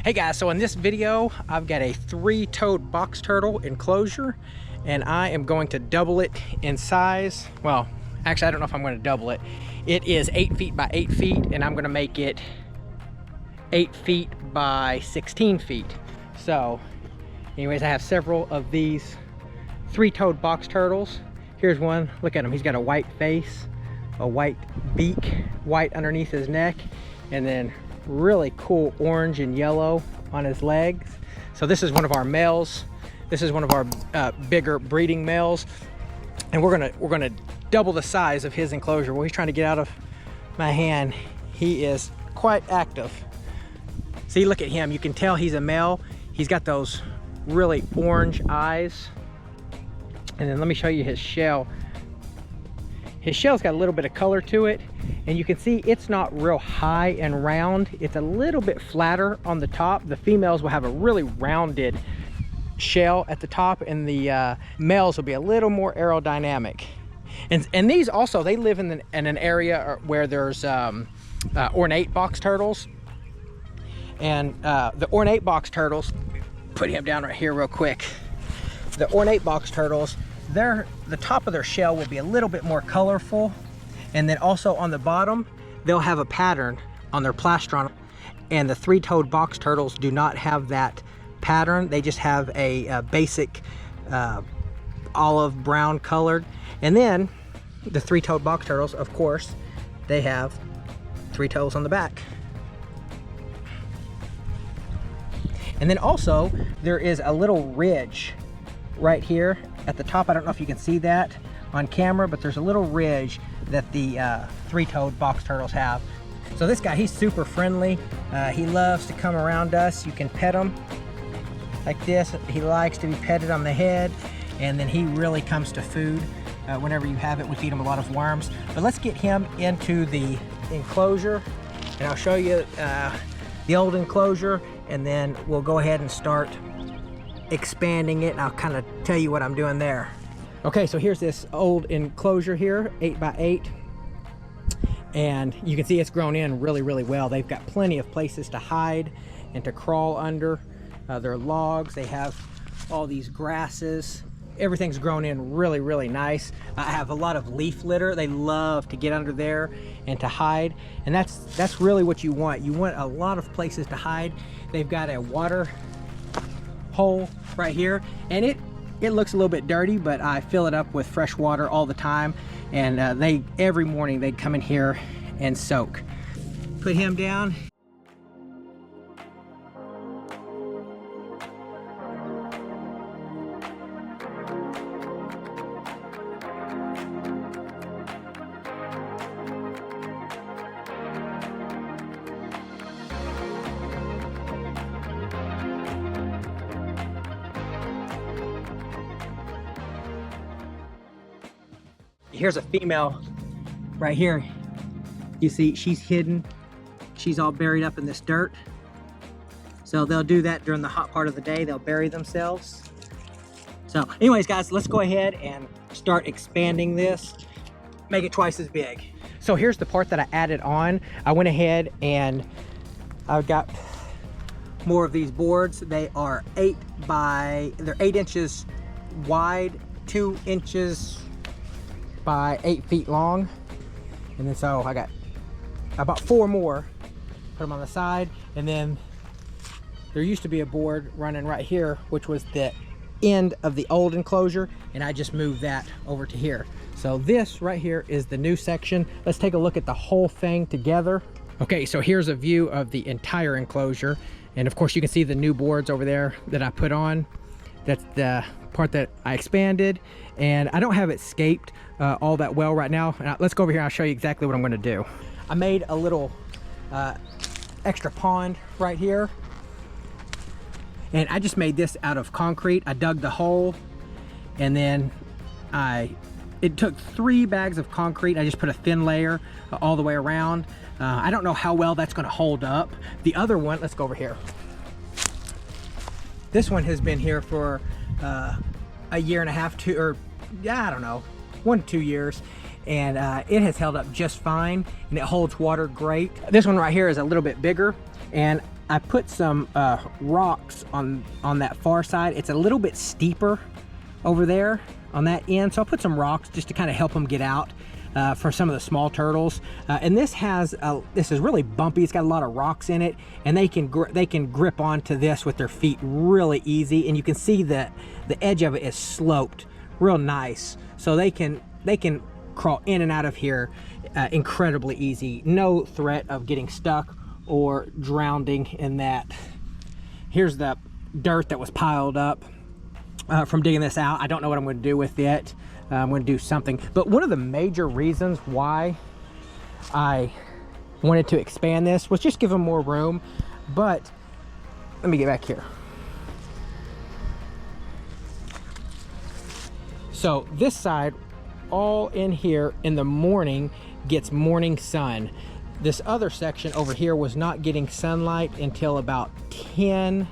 Hey guys, so in this video, I've got a 3-toed box turtle enclosure, and I am going to double it in size. Well, actually, I don't know if I'm going to double it. It is 8 feet by 8 feet, and I'm going to make it 8 feet by 16 feet. So, anyways, I have several of these 3-toed box turtles. Here's one. Look at him. He's got a white face, a white beak, white underneath his neck, and then really cool orange and yellow on his legs. So this is one of our males. This is one of our bigger breeding males, and we're gonna double the size of his enclosure. Well, he's trying to get out of my hand. He is quite active. See, look at him. You can tell he's a male. He's got those really orange eyes. And then let me show you his shell. His shell's got a little bit of color to it, and you can see it's not real high and round. It's a little bit flatter on the top. The females will have a really rounded shell at the top, and the males will be a little more aerodynamic. And these also, they live in an area where there's ornate box turtles. And the ornate box turtles, put him down right here real quick. The ornate box turtles, the top of their shell will be a little bit more colorful, and then also on the bottom they'll have a pattern on their plastron, and the 3-toed box turtles do not have that pattern. They just have a basic olive brown colored. And then the 3-toed box turtles, of course, they have 3 toes on the back. And then also there is a little ridge right here at the top. I don't know if you can see that on camera, but there's a little ridge that the 3-toed box turtles have. So this guy, he's super friendly. He loves to come around us. You can pet him like this. He likes to be petted on the head, and then he really comes to food. Whenever you have it, we feed him a lot of worms. But let's get him into the enclosure, and I'll show you the old enclosure, and then we'll go ahead and start expanding it, and I'll kind of tell you what I'm doing there. Okay, so here's this old enclosure here, 8 by 8, and you can see it's grown in really well. They've got plenty of places to hide and to crawl under. Their logs, they have all these grasses. Everything's grown in really nice. I have a lot of leaf litter. They love to get under there and to hide, and that's really what you want. You want a lot of places to hide. They've got a water hole right here, and it looks a little bit dirty, but I fill it up with fresh water all the time, and every morning they come in here and soak. Put him down. Here's a female right here. You see she's hidden. She's all buried up in this dirt. So they'll do that during the hot part of the day. They'll bury themselves. So anyways, guys, let's go ahead and start expanding this. Make it twice as big. So here's the part that I added on. I went ahead and I've got more of these boards. They are 8 inches wide, 2 inches by 8 feet long. And then so I got about 4 more, put them on the side. And then there used to be a board running right here, which was the end of the old enclosure, and I just moved that over to here. So this right here is the new section. Let's take a look at the whole thing together. Okay, so here's a view of the entire enclosure, and of course you can see the new boards over there that I put on. That's the part that I expanded, and I don't have it scaped all that well right now. Let's go over here and I'll show you exactly what I'm going to do. I made a little extra pond right here, and I just made this out of concrete. I dug the hole, and then it took 3 bags of concrete. I just put a thin layer all the way around. I don't know how well that's going to hold up. The other one, let's go over here. This one has been here for a year and a half, I don't know, 1 to 2 years, and it has held up just fine, and it holds water great. This one right here is a little bit bigger, and I put some rocks on that far side. It's a little bit steeper over there on that end, so I'll put some rocks just to kind of help them get out for some of the small turtles. And this is really bumpy. It's got a lot of rocks in it, and they can grip onto this with their feet really easy. And you can see that the edge of it is sloped real nice, so they can crawl in and out of here incredibly easy. No threat of getting stuck or drowning in that. Here's the dirt that was piled up from digging this out. I don't know what I'm going to do with it. I'm going to do something. But one of the major reasons why I wanted to expand this was just give them more room. But let me get back here. So this side, all in here in the morning, gets morning sun. This other section over here was not getting sunlight until about 10,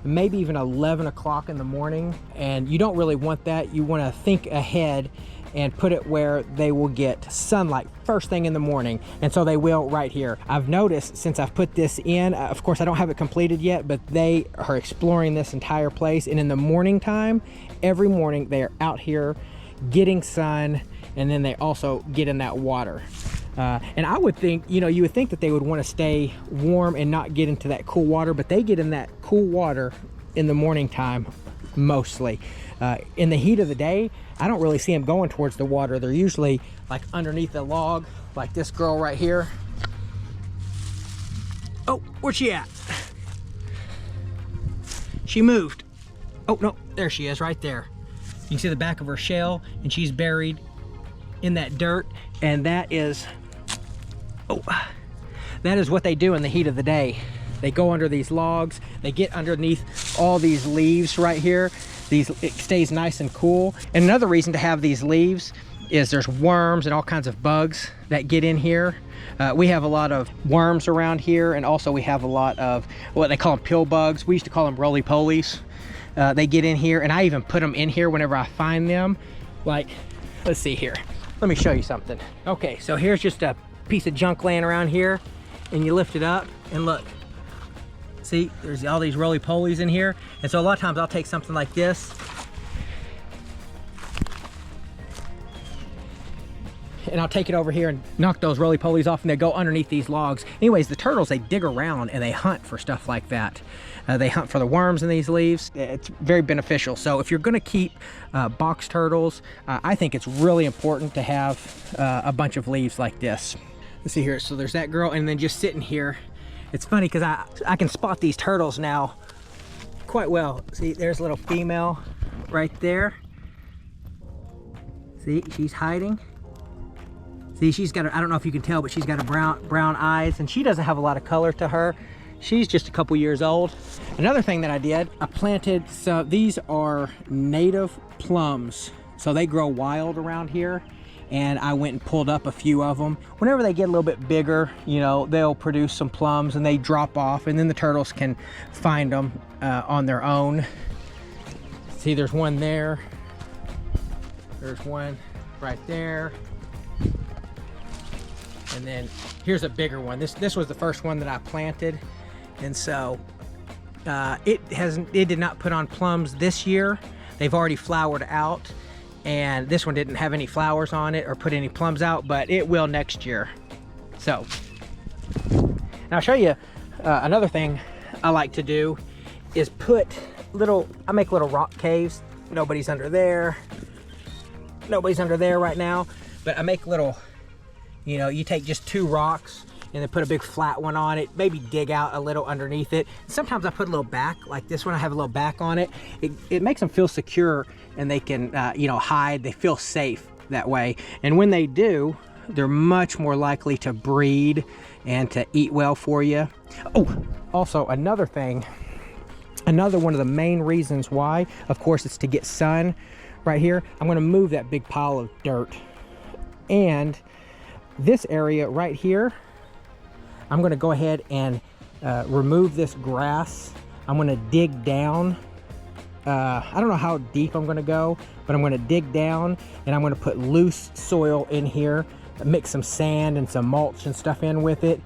maybe even 11 o'clock in the morning. And you don't really want that. You want to think ahead and put it where they will get sunlight first thing in the morning. And so they will right here. I've noticed since I've put this in, of course I don't have it completed yet, but they are exploring this entire place. And in the morning time, every morning they are out here getting sun, and then they also get in that water. And I would think, you would think that they would want to stay warm and not get into that cool water, but they get in that cool water in the morning time mostly. In the heat of the day, I don't really see them going towards the water. They're usually like underneath the log, like this girl right here. Oh, where's she at? She moved. Oh, no, there she is right there. You can see the back of her shell, and she's buried in that dirt, and that is what they do in the heat of the day. They go under these logs, they get underneath all these leaves right here. It stays nice and cool. And another reason to have these leaves is there's worms and all kinds of bugs that get in here. We have a lot of worms around here, and also we have a lot of what they call them pill bugs. We used to call them roly-polies. They get in here, and I even put them in here whenever I find them. Like, let's see here. Let me show you something. Okay, so here's just a piece of junk laying around here, and you lift it up, and look. See, there's all these roly-polies in here. And so a lot of times I'll take something like this, and I'll take it over here and knock those roly-polies off, and they go underneath these logs. Anyways, the turtles, they dig around and they hunt for stuff like that. They hunt for the worms in these leaves. It's very beneficial. So if you're gonna keep box turtles, I think it's really important to have a bunch of leaves like this. Let's see here, so there's that girl, and then just sitting here. It's funny because I can spot these turtles now quite well. See, there's a little female right there. See, she's hiding. See, she's got, I don't know if you can tell, but she's got a brown eyes, and she doesn't have a lot of color to her. She's just a couple years old. Another thing that I did, I planted, so these are native plums. So they grow wild around here, and I went and pulled up a few of them. Whenever they get a little bit bigger, they'll produce some plums, and they drop off, and then the turtles can find them on their own. See, there's one there. There's one right there. And then here's a bigger one. This was the first one that I planted. And so it did not put on plums this year. They've already flowered out, and this one didn't have any flowers on it or put any plums out, but it will next year. So now I'll show you another thing I like to do is I make little rock caves. Nobody's under there. Nobody's under there right now, but I make little, you take just 2 rocks and then put a big flat one on it, maybe dig out a little underneath it. Sometimes I put a little back, like this one, I have a little back on it. It makes them feel secure, and they can, hide. They feel safe that way. And when they do, they're much more likely to breed and to eat well for you. Oh, also another thing, another one of the main reasons why, of course, it's to get sun right here. I'm gonna move that big pile of dirt. And this area right here, I'm going to go ahead and remove this grass. I'm going to dig down. I don't know how deep I'm going to go, but I'm going to dig down, and I'm going to put loose soil in here, mix some sand and some mulch and stuff in with it,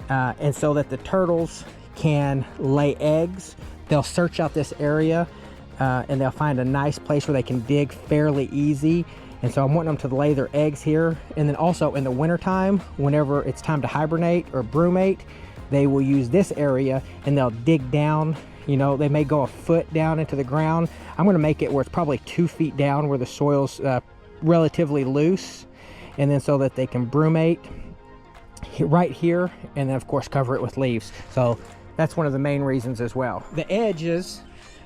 and so that the turtles can lay eggs. They'll search out this area and they'll find a nice place where they can dig fairly easy. And so I'm wanting them to lay their eggs here. And then also in the wintertime, whenever it's time to hibernate or brumate, they will use this area and they'll dig down. You know, they may go a foot down into the ground. I'm going to make it where it's probably 2 feet down where the soil's relatively loose. And then so that they can brumate right here, and then of course cover it with leaves. So that's one of the main reasons as well. The edges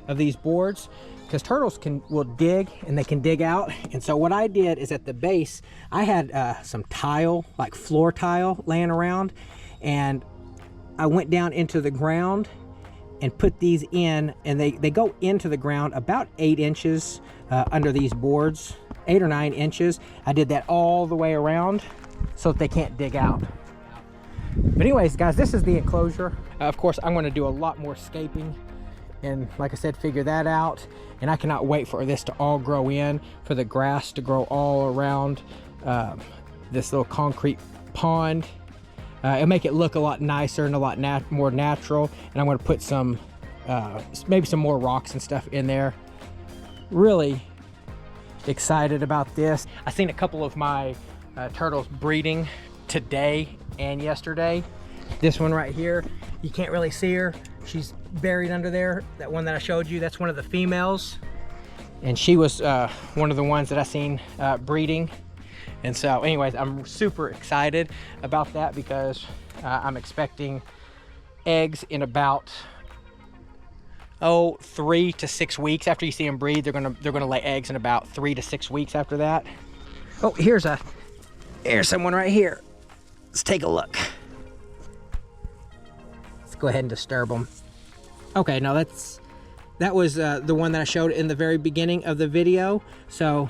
of these boards, because turtles will dig and they can dig out. And so what I did is at the base, I had some tile, like floor tile laying around, and I went down into the ground and put these in, and they go into the ground about 8 inches under these boards, 8 or 9 inches. I did that all the way around so that they can't dig out. But anyways, guys, this is the enclosure. Of course, I'm going to do a lot more scaping and, like I said, figure that out. And I cannot wait for this to all grow in, for the grass to grow all around this little concrete pond. It'll make it look a lot nicer and a lot more natural. And I'm going to put some, maybe some more rocks and stuff in there. Really excited about this. I seen a couple of my turtles breeding today and yesterday. This one right here, you can't really see her. She's buried under there. That one that I showed you, that's one of the females. And she was one of the ones that I seen breeding. And so anyways, I'm super excited about that because I'm expecting eggs in about 3 to 6 weeks. After you see them breed, they're gonna lay eggs in about 3 to 6 weeks after that. Oh, here's someone right here. Let's take a look. Let's go ahead and disturb them. Okay, no, that was the one that I showed in the very beginning of the video. So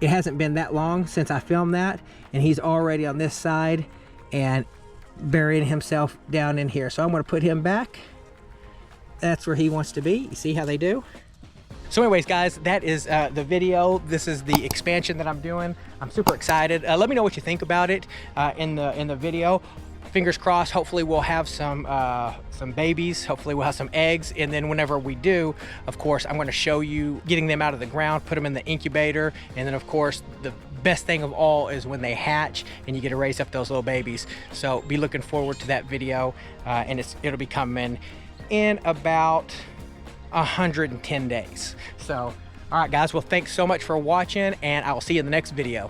it hasn't been that long since I filmed that, and he's already on this side and burying himself down in here. So I'm going to put him back. That's where he wants to be. You see how they do? So anyways, guys, that is the video. This is the expansion that I'm doing. I'm super excited. Let me know what you think about it in the video. Fingers crossed, hopefully we'll have some babies. Hopefully we'll have some eggs. And then whenever we do, of course, I'm gonna show you getting them out of the ground, put them in the incubator. And then of course, the best thing of all is when they hatch and you get to raise up those little babies. So be looking forward to that video. And it'll be coming in about 110 days. So, all right, guys, well, thanks so much for watching, and I will see you in the next video.